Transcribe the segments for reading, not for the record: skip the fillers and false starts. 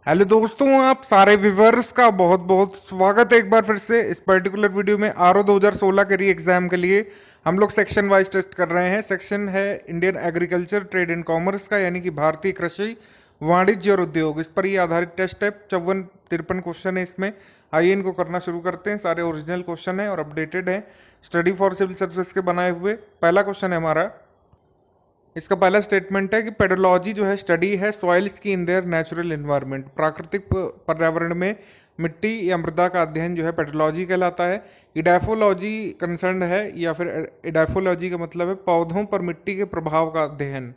Hello दोस्तों, आप सारे व्यूवर्स का बहुत बहुत स्वागत है एक बार फिर से इस पर्टिकुलर वीडियो में। आर ओ 2016 के री एग्जाम के लिए हम लोग सेक्शन वाइज टेस्ट कर रहे हैं। सेक्शन है Indian agriculture trade and commerce का, यानी कि भारतीय कृषि वाणिज्य और उद्योग। इस पर ही आधारित टेस्ट है। 54-53 क्वेश्चन है इसमें। आइए इनको करना शुरू करते हैं। सारे ओरिजिनल क्वेश्चन है और अपडेटेड है, स्टडी फॉर सिविल सर्विस के बनाए हुए। पहला क्वेश्चन है हमारा, इसका पहला स्टेटमेंट है कि पेडोलॉजी जो है स्टडी है सॉइल्स की इन देयर नेचुरल एनवायरनमेंट। प्राकृतिक पर्यावरण में मिट्टी या मृदा का अध्ययन जो है पेडोलॉजी कहलाता है। इडाफोलॉजी कंसर्न है, या फिर इडाफोलॉजी का मतलब है पौधों पर मिट्टी के प्रभाव का अध्ययन।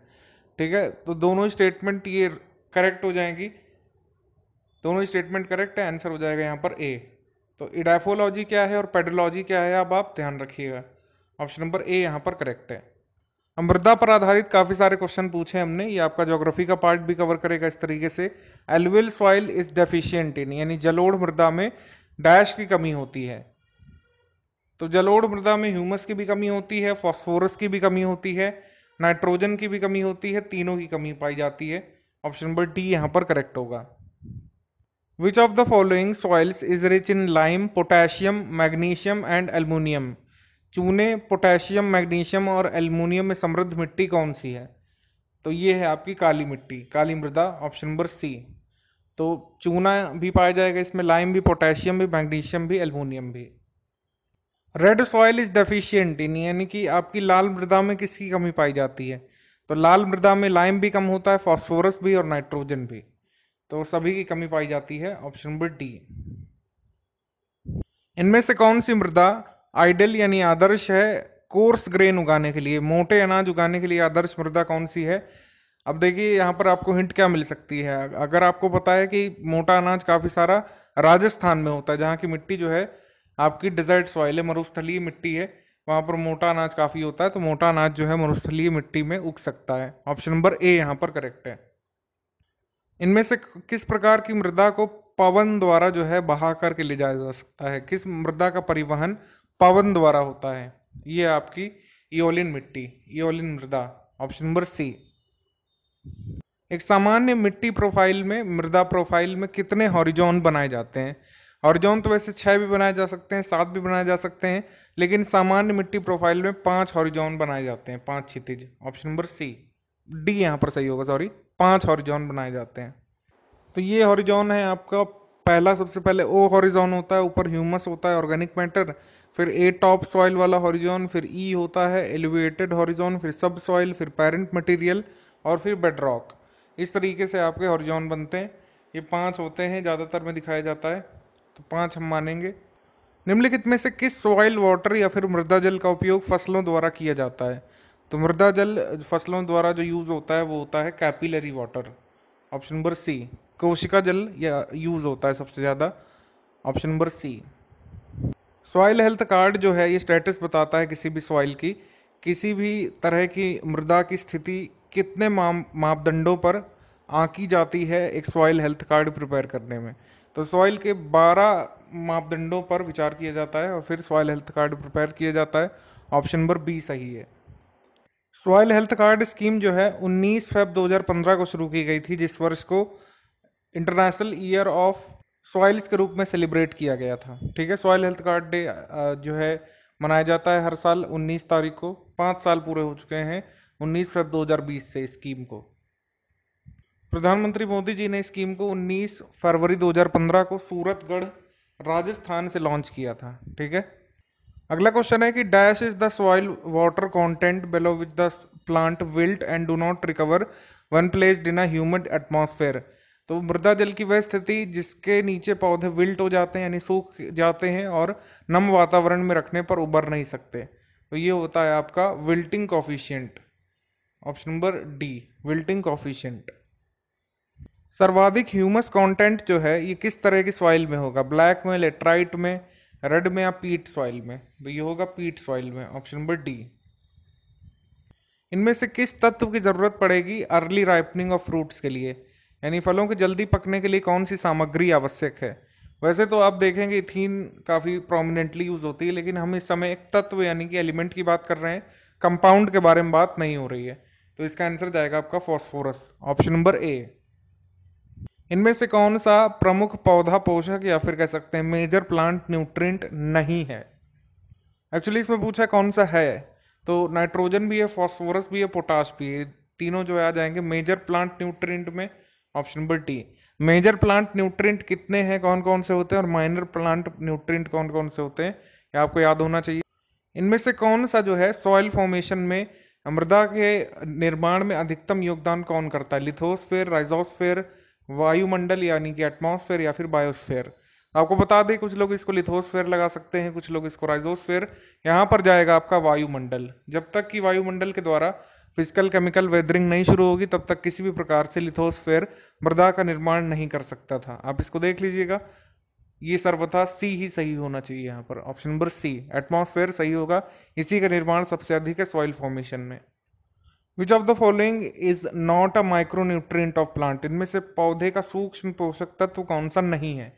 ठीक है, तो दोनों स्टेटमेंट ये करेक्ट हो जाएंगी। दोनों स्टेटमेंट करेक्ट है, आंसर हो जाएगा यहाँ पर ए। तो इडाफोलॉजी क्या है और पेडोलॉजी क्या है, अब आप ध्यान रखिएगा। ऑप्शन नंबर ए यहाँ पर करेक्ट है। मृदा पर आधारित काफी सारे क्वेश्चन पूछे हमने। ये आपका ज्योग्राफी का पार्ट भी कवर करेगा इस तरीके से। Alluvial soil is deficient in, यानी जलोढ़ मृदा में डैश की कमी होती है। तो जलोढ़ मृदा में ह्यूमस की भी कमी होती है, फॉस्फोरस की भी कमी होती है, नाइट्रोजन की भी कमी होती है, तीनों की कमी पाई जाती है। ऑप्शन नंबर डी यहाँ पर करेक्ट होगा। विच of the following soils is rich in lime, potassium, magnesium and aluminium. चूने, पोटेशियम, मैग्नीशियम और एल्युमिनियम में समृद्ध मिट्टी कौन सी है? तो ये है आपकी काली मिट्टी, काली मृदा, ऑप्शन नंबर सी। तो चूना भी पाया जाएगा इसमें, लाइम भी, पोटेशियम भी, मैग्नीशियम भी, एल्युमिनियम भी। Red soil is deficient in, यानी कि आपकी लाल मृदा में किसकी कमी पाई जाती है? तो लाल मृदा में लाइम भी कम होता है, फॉस्फोरस भी और नाइट्रोजन भी। तो सभी की कमी पाई जाती है, ऑप्शन नंबर डी। इनमें से कौन सी मृदा आइडल यानी आदर्श है कोर्स ग्रेन उगाने के लिए? मोटे अनाज उगाने के लिए आदर्श मृदा कौन सी है? अब देखिए यहाँ पर आपको हिंट क्या मिल सकती है। अगर आपको पता है कि मोटा अनाज काफी सारा राजस्थान में होता है, जहाँ की मिट्टी जो है आपकी डिजर्ट सॉइल है, मरुस्थलीय मिट्टी है, वहां पर मोटा अनाज काफी होता है, तो मोटा अनाज जो है मरुस्थलीय मिट्टी में उग सकता है। ऑप्शन नंबर ए यहाँ पर करेक्ट है। इनमें से किस प्रकार की मृदा को पवन द्वारा जो है बहा करके ले जाया जा सकता है? किस मृदा का परिवहन पवन द्वारा होता है? ये आपकी इओलिन मिट्टी, इओलिन मृदा, ऑप्शन नंबर सी। एक सामान्य मिट्टी प्रोफाइल में, मृदा प्रोफाइल में कितने हॉरिजॉन बनाए जाते हैं? हॉरिजॉन तो वैसे 6 भी बनाए जा सकते हैं, 7 भी बनाए जा सकते हैं, लेकिन सामान्य मिट्टी प्रोफाइल में 5 हॉरिजॉन बनाए जाते हैं, 5 क्षितिज, ऑप्शन नंबर सी। डी यहाँ पर सही होगा, सॉरी, 5 हॉरिजॉन बनाए जाते हैं। तो ये हॉरिजॉन है आपका। पहला, सबसे पहले ओ हॉरिजॉन होता है, ऊपर ह्यूमस होता है, ऑर्गेनिक मैटर। फिर ए टॉप सॉइल वाला हॉरिजॉन, फिर ई होता है एलिवेटेड हॉरिजॉन, फिर सब सॉइल, फिर पेरेंट मटेरियल और फिर बेडरॉक। इस तरीके से आपके हॉरिजॉन बनते हैं। ये 5 होते हैं, ज़्यादातर में दिखाया जाता है, तो 5 हम मानेंगे। निम्नलिखित में से किस सॉइल वाटर या फिर मृदा जल का उपयोग फसलों द्वारा किया जाता है? तो मृदा जल फसलों द्वारा जो यूज होता है वो होता है capillary water, option number C. कोशिका जल या यूज होता है सबसे ज्यादा, option number C. Soil health card जो है ये स्टेटस बताता है किसी भी सॉइल की, किसी भी तरह की मृदा की स्थिति कितने मापदंडों पर आंकी जाती है एक सॉइल हेल्थ कार्ड प्रिपेयर करने में। तो सॉइल के 12 मापदंडों पर विचार किया जाता है और फिर सॉइल हेल्थ कार्ड प्रिपेयर किया जाता है, ऑप्शन नंबर बी सही है। सॉइल हेल्थ कार्ड स्कीम जो है 19 फेब 2015 को शुरू की गई थी, जिस वर्ष को इंटरनेशनल ईयर ऑफ सॉइल्स के रूप में सेलिब्रेट किया गया था। ठीक है, सॉइल हेल्थ कार्ड डे जो है मनाया जाता है हर साल 19 तारीख को। 5 साल पूरे हो चुके हैं 19 फेब 2020 से स्कीम को। प्रधानमंत्री मोदी जी ने स्कीम को 19 फरवरी 2015 को सूरतगढ़ राजस्थान से लॉन्च किया था। ठीक है, अगला क्वेश्चन है कि dash is the soil water content below which the plant wilt and do not recover one placed in a humid atmosphere. तो मृदा जल की वह स्थिति जिसके नीचे पौधे विल्ट हो जाते हैं, यानी सूख जाते हैं और नम वातावरण में रखने पर उबर नहीं सकते। तो ये होता है आपका wilting coefficient, option number D, wilting coefficient. सर्वाधिक ह्यूमस कंटेंट जो है ये किस तरह की सॉइल में होगा? ब्लैक में, लेटराइट में, रेड में या पीट सॉइल में? तो ये होगा पीट सॉइल में, ऑप्शन नंबर डी। इनमें से किस तत्व की जरूरत पड़ेगी अर्ली राइपनिंग ऑफ फ्रूट्स के लिए? यानी फलों के जल्दी पकने के लिए कौन सी सामग्री आवश्यक है? वैसे तो आप देखेंगे इथीन काफी प्रोमिनेंटली यूज होती है, लेकिन हम इस समय एक तत्व यानी कि एलिमेंट की बात कर रहे हैं, कंपाउंड के बारे में बात नहीं हो रही है। तो इसका आंसर जाएगा आपका फॉस्फोरस, ऑप्शन नंबर ए। इनमें से कौन सा प्रमुख पौधा पोषक या फिर कह सकते हैं मेजर प्लांट न्यूट्रिएंट नहीं है? एक्चुअली इसमें पूछा है कौन सा है, तो नाइट्रोजन भी है, फास्फोरस भी है, पोटाश भी है, तीनों जो है आ जाएंगे मेजर प्लांट न्यूट्रिएंट में। Option number D. Major plant nutrient कितने हैं, कौन कौन से होते हैं, और माइनर प्लांट न्यूट्रिएंट कौन कौन से होते हैं, ये आपको याद होना चाहिए। इनमें से कौन सा जो है सॉइल फॉर्मेशन में, मृदा के निर्माण में अधिकतम योगदान कौन करता है? लिथोस्फेयर, राइजोस्फेयर, वायुमंडल यानी कि एटमॉस्फेयर, या फिर बायोस्फेयर? आपको बता दें कुछ लोग इसको लिथोस्फेयर लगा सकते हैं, कुछ लोग इसको राइजोस्फेयर। यहाँ पर जाएगा आपका वायुमंडल। जब तक कि वायुमंडल के द्वारा फिजिकल केमिकल वेदरिंग नहीं शुरू होगी तब तक किसी भी प्रकार से लिथोस्फेयर मृदा का निर्माण नहीं कर सकता था। आप इसको देख लीजिएगा, ये सर्वथा सी ही सही होना चाहिए। यहाँ पर ऑप्शन नंबर सी एटमॉस्फेयर सही होगा, इसी का निर्माण सबसे अधिक है सॉइल फॉर्मेशन में। विच of the following is not a micronutrient of plant? इनमें से पौधे का सूक्ष्म पोषक तत्व कौन सा नहीं है?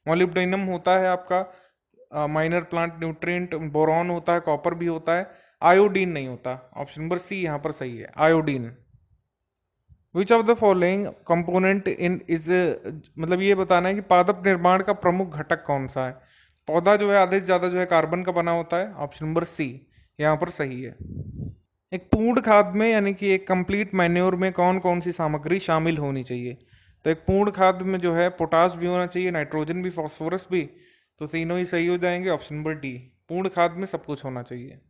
मॉलिब्डेनम होता है आपका माइनर प्लांट न्यूट्रिएंट, बोरॉन होता है, कॉपर भी होता है, आयोडीन नहीं होता। ऑप्शन नंबर सी यहाँ पर सही है, iodine. Which of the following component in is, मतलब ये बताना है कि पादप निर्माण का प्रमुख घटक कौन सा है? पौधा जो है आधे से ज्यादा जो है कार्बन का बना होता है। ऑप्शन नंबर सी यहाँ पर सही है। एक पूर्ण खाद में यानी कि एक कंप्लीट मैन्योर में कौन कौन सी सामग्री शामिल होनी चाहिए? तो एक पूर्ण खाद में जो है पोटाश भी होना चाहिए, नाइट्रोजन भी, फास्फोरस भी, तो तीनों ही सही हो जाएंगे। ऑप्शन नंबर डी, पूर्ण खाद में सब कुछ होना चाहिए।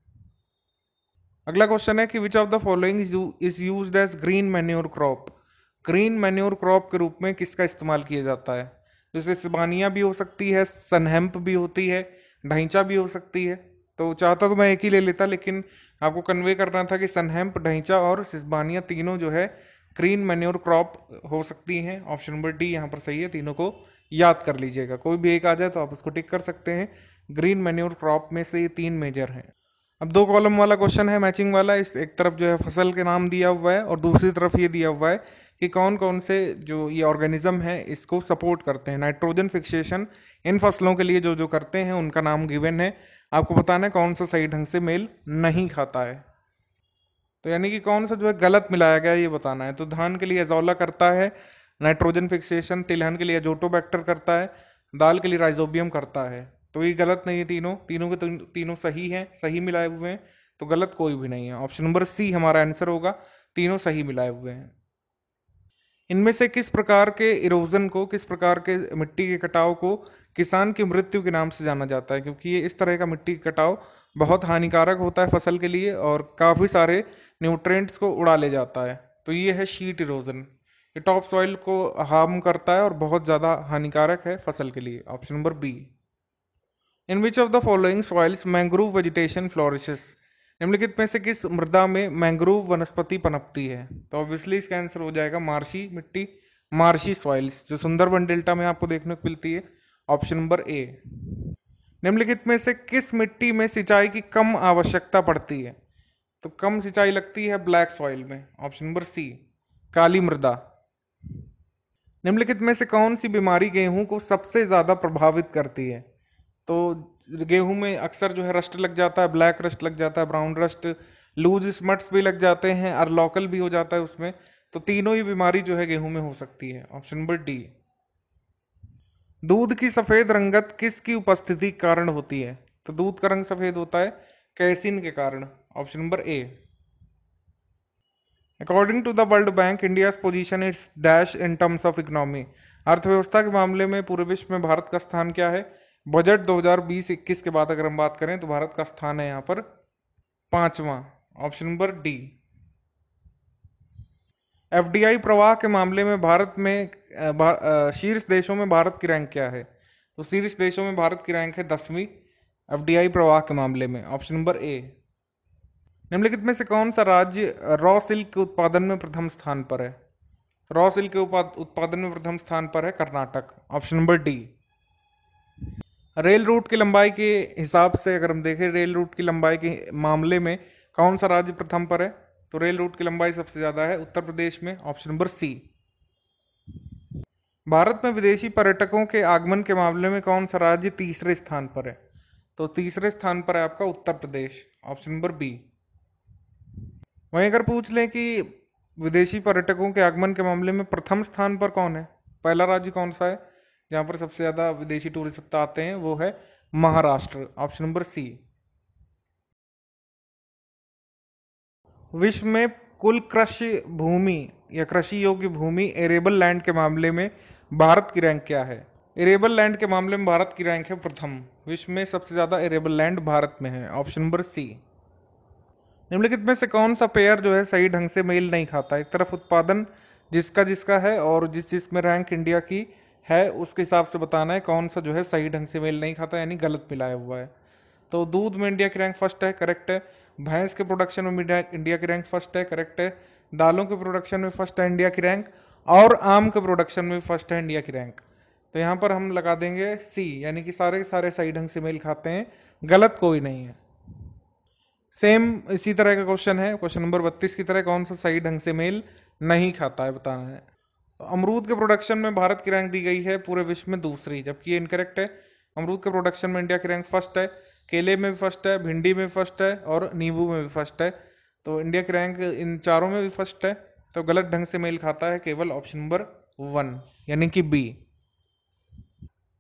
अगला क्वेश्चन है कि which of the following is used as green manure crop? Green manure crop के रूप में किसका इस्तेमाल किया जाता है? जैसे सिबानिया भी हो सकती है, सनहेम्प भी होती है, ढैंचा भी हो सकती है। तो चाहता तो मैं एक ही ले लेता, लेकिन आपको कन्वे करना था कि सनहेम्प, ढैंचा और सिस्बानिया तीनों जो है ग्रीन मैन्योर क्रॉप हो सकती हैं। ऑप्शन नंबर डी यहाँ पर सही है, तीनों को याद कर लीजिएगा, कोई भी एक आ जाए तो आप उसको टिक कर सकते हैं। ग्रीन मैन्योर क्रॉप में से ये तीन मेजर हैं। अब दो कॉलम वाला क्वेश्चन है मैचिंग वाला। इस एक तरफ जो है फसल के नाम दिया हुआ है और दूसरी तरफ ये दिया हुआ है कि कौन कौन से जो ये ऑर्गेनिज्म है इसको सपोर्ट करते हैं, नाइट्रोजन फिक्सेशन इन फसलों के लिए जो जो करते हैं उनका नाम गिवन है। आपको बताना है कौन सा सही ढंग से मेल नहीं खाता है, तो यानी कि कौन सा जो है गलत मिलाया गया ये बताना है। तो धान के लिए एजोला करता है नाइट्रोजन फिक्सेशन, तिलहन के लिए एजोटोबैक्टर करता है, दाल के लिए राइजोबियम करता है। तो ये गलत नहीं है, तीनों तीनों के तीनों सही हैं, सही मिलाए हुए हैं, तो गलत कोई भी नहीं है। ऑप्शन नंबर सी हमारा आंसर होगा, तीनों सही मिलाए हुए हैं। इनमें से किस प्रकार के इरोजन को, किस प्रकार के मिट्टी के कटाव को किसान की मृत्यु के नाम से जाना जाता है? क्योंकि ये इस तरह का मिट्टी का कटाव बहुत हानिकारक होता है फसल के लिए और काफ़ी सारे न्यूट्रिएंट्स को उड़ा ले जाता है। तो ये है शीट इरोजन, ये टॉप सॉइल को हार्म करता है और बहुत ज़्यादा हानिकारक है फसल के लिए। Option number B. In which of the following soils mangrove vegetation flourishes? निम्नलिखित में से किस मृदा में मैंग्रोव वनस्पति पनपती है? तो ऑब्वियसली इसका आंसर हो जाएगा मार्शी मिट्टी, मार्शी सॉइल्स, जो सुंदरबन डेल्टा में आपको देखने को मिलती है। ऑप्शन नंबर ए। निम्नलिखित में से किस मिट्टी में सिंचाई की कम आवश्यकता पड़ती है? तो कम सिंचाई लगती है ब्लैक सॉइल में। ऑप्शन नंबर सी, काली मृदा। निम्नलिखित में से कौन सी बीमारी गेहूं को सबसे ज्यादा प्रभावित करती है? तो गेहूं में अक्सर जो है रस्ट लग जाता है, ब्लैक रस्ट लग जाता है, ब्राउन रस्ट, लूज स्मट्स भी लग जाते हैं और लोकल भी हो जाता है उसमें। तो तीनों ही बीमारी जो है गेहूं में हो सकती है। Option number D. दूध की सफेद रंगत किसकी उपस्थिति के कारण होती है? तो दूध का रंग सफेद होता है कैसिन के कारण। Option number A. According to the World Bank India position is dash in terms of economy? अर्थव्यवस्था के मामले में पूरे विश्व में भारत का स्थान क्या है? बजट 2020-21 के बाद अगर हम बात करें तो भारत का स्थान है यहाँ पर 5वां। Option number D. एफडीआई प्रवाह के मामले में भारत में शीर्ष देशों में भारत की रैंक क्या है? तो शीर्ष देशों में भारत की रैंक है 10वीं एफडीआई प्रवाह के मामले में। ऑप्शन नंबर ए। निम्नलिखित में से कौन सा राज्य रॉ सिल्क के उत्पादन में प्रथम स्थान पर है? रॉ सिल्क के उत्पादन में प्रथम स्थान पर है Karnataka. Option number D. Rail route की लंबाई के हिसाब से अगर हम देखें, रेल रूट की लंबाई के मामले में कौन सा राज्य प्रथम पर है? तो रेल रूट की लंबाई सबसे ज्यादा है उत्तर प्रदेश में। ऑप्शन नंबर सी। भारत में विदेशी पर्यटकों के आगमन के मामले में कौन सा राज्य तीसरे स्थान पर है? तो तीसरे स्थान पर है आपका Uttar Pradesh. Option number B. वहीं अगर पूछ लें कि विदेशी पर्यटकों के आगमन के मामले में प्रथम स्थान पर कौन है, पहला राज्य कौन सा है जहाँ पर सबसे ज़्यादा विदेशी टूरिस्ट आते हैं? वो है महाराष्ट्र, ऑप्शन नंबर सी। विश्व में कुल कृषि भूमि या कृषि योग्य भूमि एरेबल लैंड के मामले में भारत की रैंक क्या है? एरेबल लैंड के मामले में भारत की रैंक है प्रथम। विश्व में सबसे ज्यादा एरेबल लैंड भारत में है, ऑप्शन नंबर सी। निम्नलिखित में से कौन सा पेयर जो है सही ढंग से मेल नहीं खाता? एक तरफ उत्पादन जिसका जिसका है और जिसमें रैंक इंडिया की है उसके हिसाब से बताना है कौन सा जो है सही ढंग से मेल नहीं खाता, यानी गलत मिलाया हुआ है। तो दूध में इंडिया की रैंक फर्स्ट है, करेक्ट है। भैंस के प्रोडक्शन में इंडिया की रैंक फर्स्ट है, करेक्ट है। दालों के प्रोडक्शन में फर्स्ट है इंडिया की रैंक, और आम के प्रोडक्शन में फर्स्ट है इंडिया की रैंक। तो यहाँ पर हम लगा देंगे सी, यानी कि सारे के सारे सही ढंग से मेल खाते हैं, गलत कोई नहीं है। सेम इसी तरह का क्वेश्चन है, क्वेश्चन नंबर 32 की तरह, कौन सा सही ढंग से मेल नहीं खाता है बताना है। तो अमरूद के प्रोडक्शन में भारत की रैंक दी गई है पूरे विश्व में दूसरी, जबकि ये इनकरेक्ट है। अमरूद के प्रोडक्शन में इंडिया की रैंक फर्स्ट है, केले में भी फर्स्ट है, भिंडी में भी फर्स्ट है और नींबू में भी फर्स्ट है। तो इंडिया की रैंक इन चारों में भी फर्स्ट है। तो गलत ढंग से मेल खाता है केवल ऑप्शन नंबर 1, यानी कि बी।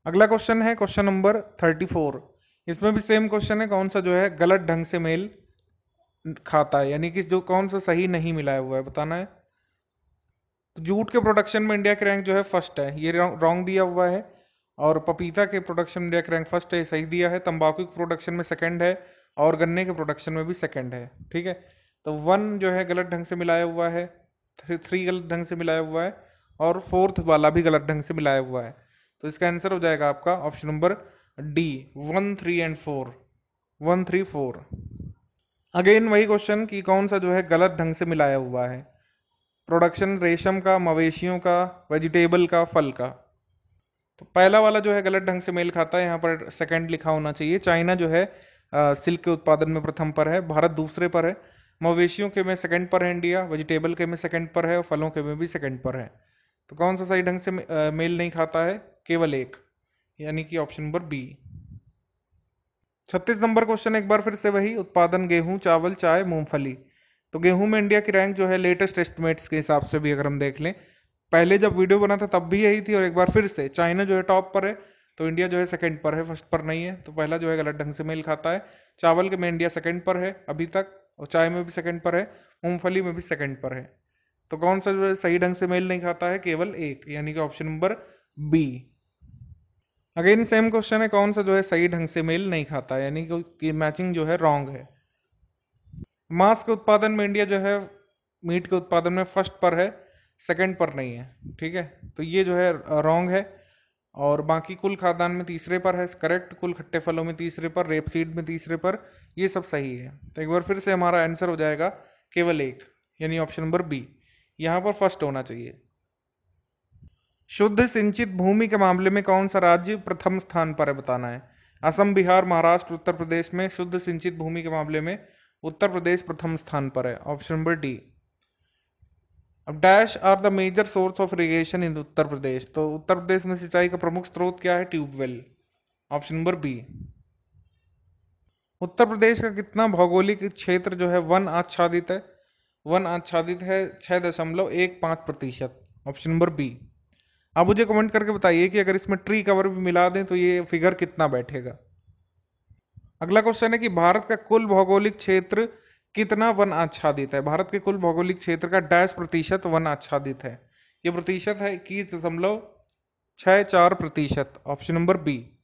अगला क्वेश्चन है क्वेश्चन नंबर 34। इसमें भी सेम क्वेश्चन है, कौन सा जो है गलत ढंग से मेल खाता है, यानी कि जो कौन सा सही नहीं मिलाया हुआ है बताना है। तो जूट के प्रोडक्शन में इंडिया की रैंक जो है फर्स्ट है, ये रॉन्ग दिया हुआ है। और पपीता के प्रोडक्शन में इंडिया की रैंक फर्स्ट है, सही दिया है। तंबाकू के प्रोडक्शन में सेकंड है और गन्ने के प्रोडक्शन में भी सेकंड है, ठीक है। तो 1 जो है गलत ढंग से मिलाया हुआ है, 3 गलत ढंग से मिलाया हुआ है और 4th वाला भी गलत ढंग से मिलाया हुआ है। तो इसका आंसर हो जाएगा आपका option number D, 1, 3 and 4, 1, 3, 4। Again वही क्वेश्चन कि कौन सा जो है गलत ढंग से मिलाया हुआ है। प्रोडक्शन रेशम का, मवेशियों का, वेजिटेबल का, फल का। तो पहला वाला जो है गलत ढंग से मेल खाता है, यहाँ पर सेकंड लिखा होना चाहिए। चाइना जो है सिल्क के उत्पादन में प्रथम पर है, भारत दूसरे पर है। मवेशियों के में सेकंड पर है इंडिया, वेजिटेबल के में सेकंड पर है और फलों के में भी सेकंड पर है। तो कौन सा सही ढंग से मेल नहीं खाता है? केवल एक, यानी कि option number B. 36 number question एक बार फिर से वही, उत्पादन गेहूं, चावल, चाय, मूंगफली। तो गेहूं में इंडिया की रैंक जो है लेटेस्ट एस्टिमेट्स के हिसाब से भी अगर हम देख लें, पहले जब वीडियो बना था तब भी यही थी, और एक बार फिर से चाइना जो है टॉप पर है, तो इंडिया जो है सेकंड पर है, फर्स्ट पर नहीं है। तो पहला जो है गलत ढंग से मेल खाता है। चावल के में इंडिया सेकंड पर है अभी तक, और चाय में भी सेकंड पर है, मूंगफली में भी सेकंड पर है। तो कौन सा जो है सही ढंग से मेल नहीं खाता है? केवल एक, यानी कि option number B. Again same question है, कौन सा जो है सही ढंग से मेल नहीं खाता है, यानी कि मैचिंग जो है रॉन्ग है। मांस के उत्पादन में इंडिया जो है मीट के उत्पादन में फर्स्ट पर है, सेकंड पर नहीं है, ठीक है। तो ये जो है रॉन्ग है। और बाकी कुल खाद्यान्न में तीसरे पर है, करेक्ट। कुल खट्टे फलों में तीसरे पर, रेपसीड में तीसरे पर, ये सब सही है। तो एक बार फिर से हमारा आंसर हो जाएगा केवल एक, यानी ऑप्शन नंबर बी, यहाँ पर फर्स्ट होना चाहिए। शुद्ध सिंचित भूमि के मामले में कौन सा राज्य प्रथम स्थान पर है बताना है। असम, बिहार, महाराष्ट्र, उत्तर प्रदेश में शुद्ध सिंचित भूमि के मामले में उत्तर प्रदेश प्रथम स्थान पर है, ऑप्शन नंबर डी। अब dash are the major source of irrigation in Uttar Pradesh. तो उत्तर प्रदेश में सिंचाई का प्रमुख स्रोत क्या है? Tubewell, option number B. Uttar Pradesh का कितना भौगोलिक क्षेत्र जो है वन आच्छादित है? वन आच्छादित है 6.15%, ऑप्शन नंबर बी। आप मुझे कमेंट करके बताइए कि अगर इसमें ट्री कवर भी मिला दें तो ये फिगर कितना बैठेगा। अगला क्वेश्चन है कि भारत का कुल भौगोलिक क्षेत्र कितना वन आच्छादित है? भारत के कुल भौगोलिक क्षेत्र का डैश प्रतिशत वन आच्छादित है? ये प्रतिशत है 21.64%, ऑप्शन नंबर बी।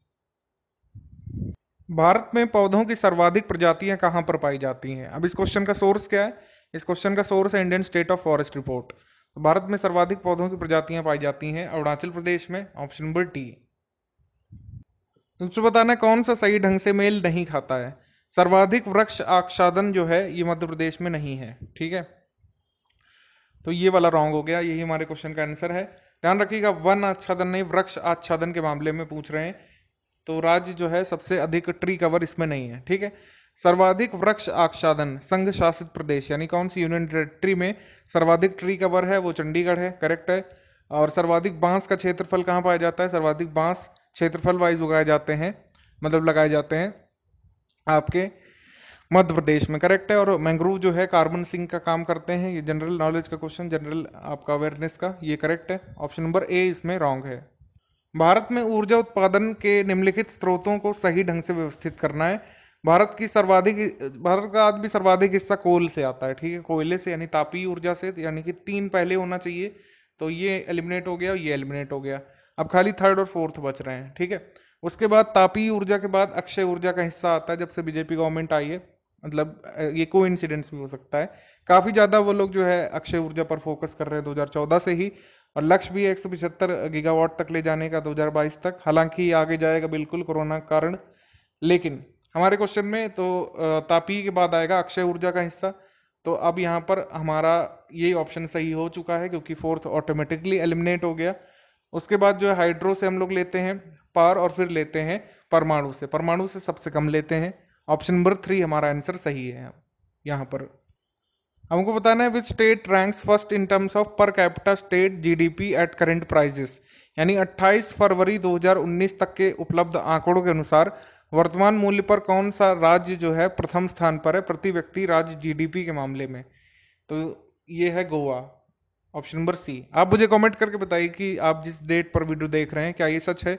भारत में पौधों की सर्वाधिक प्रजातियां कहां पर पाई जाती हैं? अब इस क्वेश्चन का सोर्स क्या है? इस क्वेश्चन का सोर्स है Indian state of forest report. तो भारत में सर्वाधिक पौधों की प्रजातियां पाई जाती हैं अरुणाचल प्रदेश में, ऑप्शन नंबर डी। तुमसे बताना है कौन सा सही ढंग से मेल नहीं खाता है। सर्वाधिक वृक्ष आच्छादन जो है ये मध्य प्रदेश में नहीं है, ठीक है। तो ये वाला रॉन्ग हो गया, यही हमारे क्वेश्चन का आंसर है। ध्यान रखिएगा, वन आच्छादन नहीं, वृक्ष आच्छादन के मामले में पूछ रहे हैं। तो राज्य जो है सबसे अधिक ट्री कवर इसमें नहीं है, ठीक है। सर्वाधिक वृक्ष आच्छादन संघ शासित प्रदेश, यानी कौन सी यूनियन टेरिटरी में सर्वाधिक ट्री कवर है? वो चंडीगढ़ है, करेक्ट है। और सर्वाधिक बांस का क्षेत्रफल कहाँ पाया जाता है? सर्वाधिक बांस क्षेत्रफल वाइज उगाए जाते हैं, मतलब लगाए जाते हैं आपके मध्य प्रदेश में करेक्ट है। और मैंग्रोव जो है कार्बन सिंक का काम करते हैं। ये जनरल नॉलेज का क्वेश्चन, जनरल आपका अवेयरनेस का, ये करेक्ट है। ऑप्शन नंबर ए इसमें रॉन्ग है। भारत में ऊर्जा उत्पादन के निम्नलिखित स्रोतों को सही ढंग से व्यवस्थित करना है। भारत का आज भी सर्वाधिक हिस्सा कोल से आता है, ठीक है, कोयले से, यानी तापीय ऊर्जा से, यानी कि 3 पहले होना चाहिए, तो ये एलिमिनेट हो गया, ये एलिमिनेट हो गया। अब खाली थर्ड और फोर्थ बच रहे हैं, ठीक है। उसके बाद तापीय ऊर्जा के बाद अक्षय ऊर्जा का हिस्सा आता है, जब से बीजेपी गवर्नमेंट आई है। मतलब ये कोइंसिडेंस भी हो सकता है, काफी ज्यादा वो लोग जो है अक्षय ऊर्जा पर फोकस कर रहे हैं 2014 से ही, और लक्ष्य भी 175 गीगावाट तक ले जाने का 2022 तक। हालांकि ये आगे जाएगा बिल्कुल कोरोना के कारण, लेकिन हमारे क्वेश्चन में तो तापीय के बाद आएगा अक्षय ऊर्जा का हिस्सा। तो अब यहाँ पर हमारा ये ऑप्शन सही हो चुका है, क्योंकि फोर्थ ऑटोमेटिकली एलिमिनेट हो गया। उसके बाद जो है हाइड्रो से हम लोग लेते हैं पावर, और फिर लेते हैं परमाणु से सबसे कम लेते हैं। ऑप्शन नंबर 3 हमारा आंसर सही है। यहाँ पर हमको बताना है which state ranks first in terms of per capita state GDP at current prices, यानी 28 फरवरी 2019 तक के उपलब्ध आंकड़ों के अनुसार वर्तमान मूल्य पर कौन सा राज्य जो है प्रथम स्थान पर है प्रति व्यक्ति राज्य जीडीपी के मामले में। तो ये है गोवा, ऑप्शन नंबर सी। आप मुझे कमेंट करके बताइए कि आप जिस डेट पर वीडियो देख रहे हैं क्या ये सच है,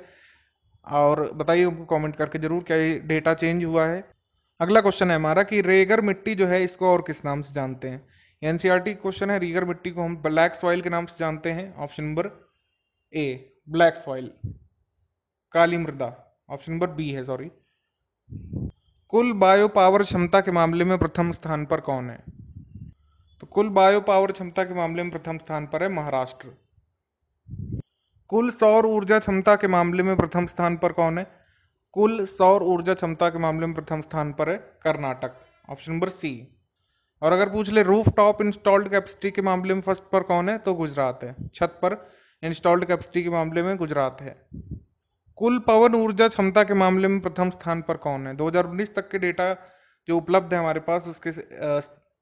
और बताइए हमको कमेंट करके जरूर क्या ये डेटा चेंज हुआ है। अगला क्वेश्चन है हमारा कि रेगर मिट्टी जो है इसको और किस नाम से जानते हैं। एनसीईआरटी क्वेश्चन है। रेगर मिट्टी को हम ब्लैक सॉइल के नाम से जानते हैं, option number A black soil, काली मृदा। ऑप्शन नंबर बी है, सॉरी। कुल बायो पावर क्षमता के मामले में प्रथम स्थान पर कौन है। तो कुल बायो पावर क्षमता के मामले में प्रथम स्थान पर है महाराष्ट्र। कुल सौर ऊर्जा क्षमता के मामले में प्रथम स्थान पर कौन है। कुल सौर ऊर्जा क्षमता के मामले में प्रथम स्थान पर है कर्नाटक, ऑप्शन नंबर सी। और अगर पूछ ले रूफ टॉप इंस्टॉल्ड कैपेसिटी के मामले में फर्स्ट पर कौन है, तो गुजरात है। छत पर इंस्टॉल्ड कैपेसिटी के मामले में गुजरात है। कुल पवन ऊर्जा क्षमता के मामले में प्रथम स्थान पर कौन है। 2019 तक के डेटा जो उपलब्ध है हमारे पास, उसके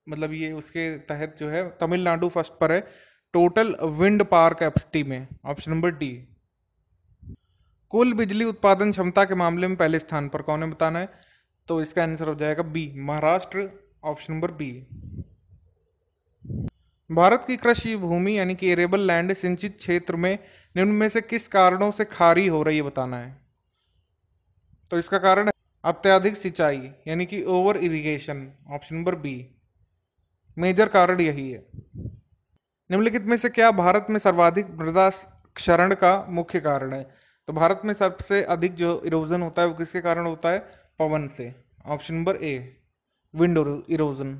मतलब ये उसके तहत जो है तमिलनाडु फर्स्ट पर है टोटल विंड पावर कैपेसिटी में, ऑप्शन नंबर डी। कुल बिजली उत्पादन क्षमता के मामले में पहले स्थान पर कौन है बताना है, तो इसका आंसर हो जाएगा B Maharashtra, option number B. Bharat की कृषि भूमि यानी कि एरेबल लैंड सिंचित क्षेत्र में निम्न में से किस कारणों से खारी हो रही है बताना है। तो इसका कारण है अत्यधिक सिंचाई यानी कि over irrigation, option number B. Major कारण यही है। निम्नलिखित में से क्या भारत में सर्वाधिक मृदा क्षरण का मुख्य कारण है। तो भारत में सबसे अधिक जो इरोजन होता है वो किसके कारण होता है, पवन से। Option number a wind erosion.